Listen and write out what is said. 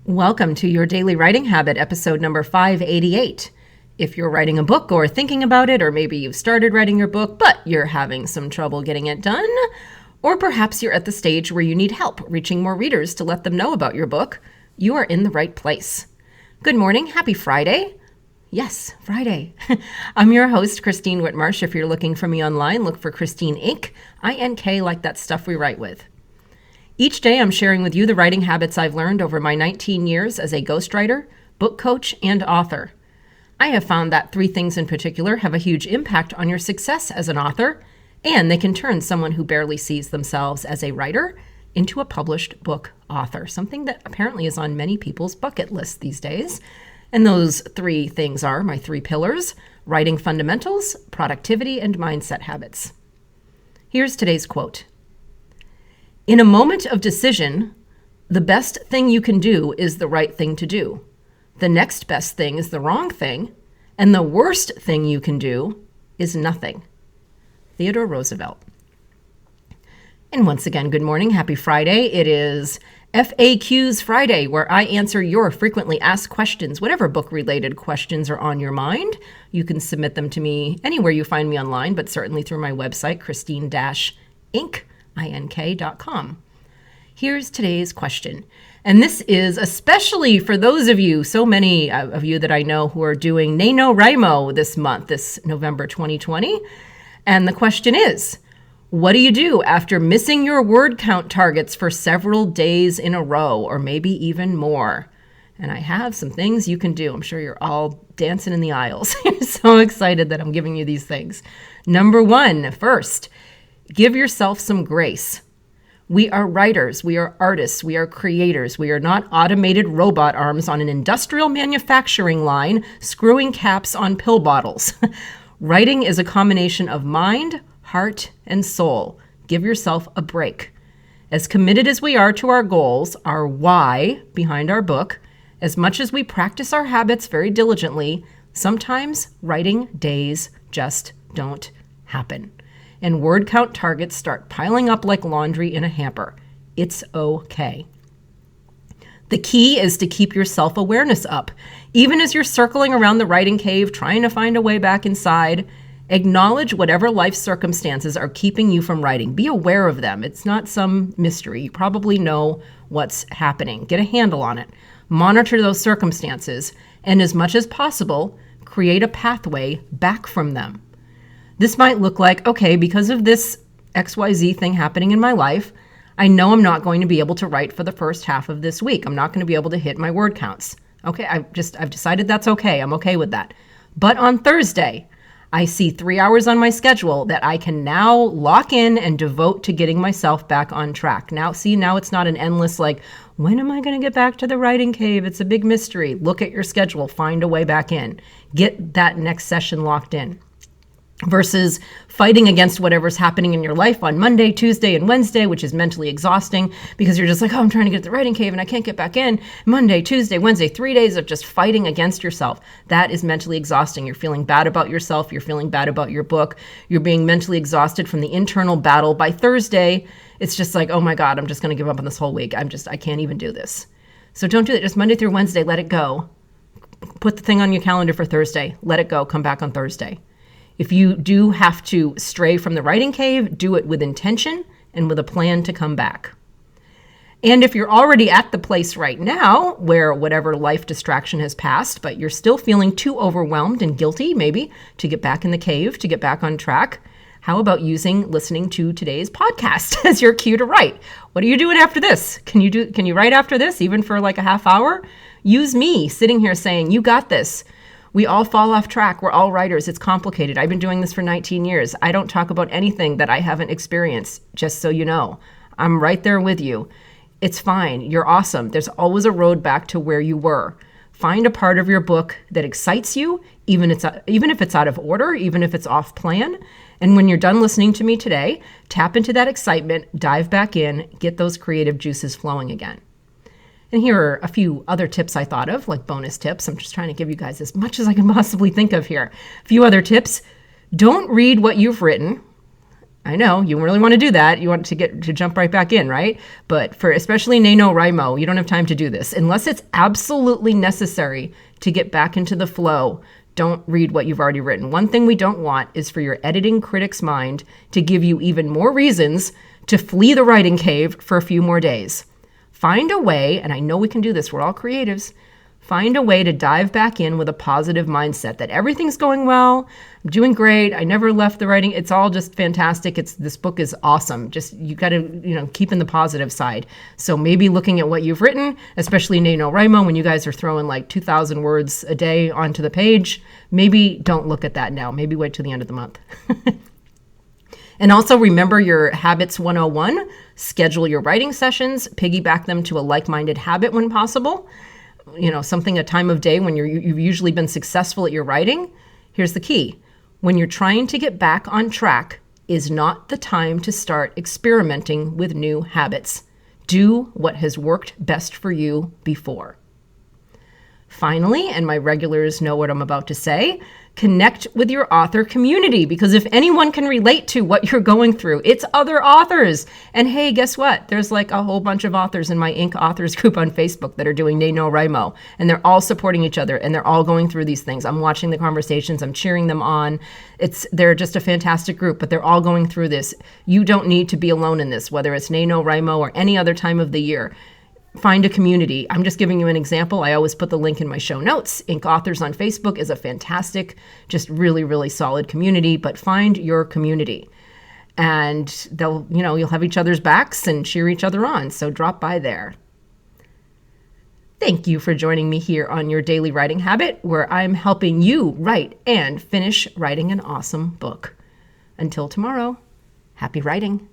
Welcome to your Daily Writing Habit, episode number 588. If you're writing a book or thinking about it, or maybe you've started writing your book, but you're having some trouble getting it done, or perhaps you're at the stage where you need help reaching more readers to let them know about your book, you are in the right place. Good morning. Happy Friday. Yes, Friday. I'm your host, Christine Whitmarsh. If you're looking for me online, look for Christine Inc., I-N-K, like that stuff we write with. Each day, I'm sharing with you the writing habits I've learned over my 19 years as a ghostwriter, book coach, and author. I have found that three things in particular have a huge impact on your success as an author, and they can turn someone who barely sees themselves as a writer into a published book author, something that apparently is on many people's bucket lists these days. And those three things are my three pillars: writing fundamentals, productivity, and mindset habits. Here's today's quote. In a moment of decision, the best thing you can do is the right thing to do. The next best thing is the wrong thing, and the worst thing you can do is nothing. Theodore Roosevelt. And once again, good morning. Happy Friday. It is FAQs Friday, where I answer your frequently asked questions. Whatever book-related questions are on your mind, you can submit them to me anywhere you find me online, but certainly through my website, Christine-Inc.com. Here's today's question. And this is especially for those of you, so many of you that I know who are doing NaNoWriMo this month, this November 2020. And the question is, what do you do after missing your word count targets for several days in a row, or maybe even more? And I have some things you can do. I'm sure you're all dancing in the aisles. You're so excited that I'm giving you these things. Number one, first, give yourself some grace. We are writers, we are artists, we are creators. We are not automated robot arms on an industrial manufacturing line screwing caps on pill bottles. Writing is a combination of mind, heart, and soul. Give yourself a break. As committed as we are to our goals, our why behind our book, as much as we practice our habits very diligently, sometimes writing days just don't happen. And word count targets start piling up like laundry in a hamper. It's okay. The key is to keep your self-awareness up. Even as you're circling around the writing cave, trying to find a way back inside, acknowledge whatever life circumstances are keeping you from writing. Be aware of them. It's not some mystery. You probably know what's happening. Get a handle on it. Monitor those circumstances, and as much as possible, create a pathway back from them. This might look like, okay, because of this XYZ thing happening in my life, I know I'm not going to be able to write for the first half of this week. I'm not going to be able to hit my word counts. Okay, I've decided that's okay. I'm okay with that. But on Thursday, I see 3 hours on my schedule that I can now lock in and devote to getting myself back on track. Now it's not an endless, like, when am I going to get back to the writing cave? It's a big mystery. Look at your schedule. Find a way back in. Get that next session locked in. Versus fighting against whatever's happening in your life on Monday, Tuesday, and Wednesday, which is mentally exhausting because you're just like, oh, I'm trying to get to the writing cave and I can't get back in. Monday, Tuesday, Wednesday, 3 days of just fighting against yourself. That is mentally exhausting. You're feeling bad about yourself. You're feeling bad about your book. You're being mentally exhausted from the internal battle. By Thursday, it's just like, oh my God, I'm just going to give up on this whole week. I can't even do this. So don't do that. Just Monday through Wednesday, let it go. Put the thing on your calendar for Thursday. Let it go. Come back on Thursday. If you do have to stray from the writing cave, do it with intention and with a plan to come back. And if you're already at the place right now where whatever life distraction has passed, but you're still feeling too overwhelmed and guilty maybe to get back in the cave, to get back on track, how about listening to today's podcast as your cue to write? What are you doing after this? Can you write after this, even for like a half hour? Use me sitting here saying, you got this. We all fall off track. We're all writers. It's complicated. I've been doing this for 19 years. I don't talk about anything that I haven't experienced, just so you know. I'm right there with you. It's fine. You're awesome. There's always a road back to where you were. Find a part of your book that excites you, even if it's out of order, even if it's off plan. And when you're done listening to me today, tap into that excitement, dive back in, get those creative juices flowing again. And here are a few other tips I thought of, like bonus tips. I'm just trying to give you guys as much as I can possibly think of here. A few other tips. Don't read what you've written I know you really want to do that. You want to jump right back in, right? But for especially NaNoWriMo, you don't have time to do this unless it's absolutely necessary to get back into the flow. Don't read what you've already written. One thing we don't want is for your editing critic's mind to give you even more reasons to flee the writing cave for a few more days. Find a way, and I know we can do this, we're all creatives, find a way to dive back in with a positive mindset that everything's going well, I'm doing great, I never left the writing, it's all just fantastic, this book is awesome. Just, you got to, keep in the positive side. So maybe looking at what you've written, especially NaNoWriMo, when you guys are throwing like 2,000 words a day onto the page, maybe don't look at that now. Maybe wait till the end of the month. And also remember your Habits 101, schedule your writing sessions, piggyback them to a like-minded habit when possible. A time of day when you've usually been successful at your writing. Here's the key. When you're trying to get back on track is not the time to start experimenting with new habits. Do what has worked best for you before. Finally, and my regulars know what I'm about to say, connect with your author community, because if anyone can relate to what you're going through, it's other authors. And hey, guess what? There's like a whole bunch of authors in my Inc. authors group on Facebook that are doing NaNoWriMo, and they're all supporting each other, and they're all going through these things. I'm watching the conversations, I'm cheering them on. They're just a fantastic group, but they're all going through this. You don't need to be alone in this, whether it's NaNoWriMo or any other time of the year. Find a community. I'm just giving you an example. I always put the link in my show notes. Inc. Authors on Facebook is a fantastic, just really, really solid community, but find your community. And you'll have each other's backs and cheer each other on. So drop by there. Thank you for joining me here on Your Daily Writing Habit, where I'm helping you write and finish writing an awesome book. Until tomorrow, happy writing.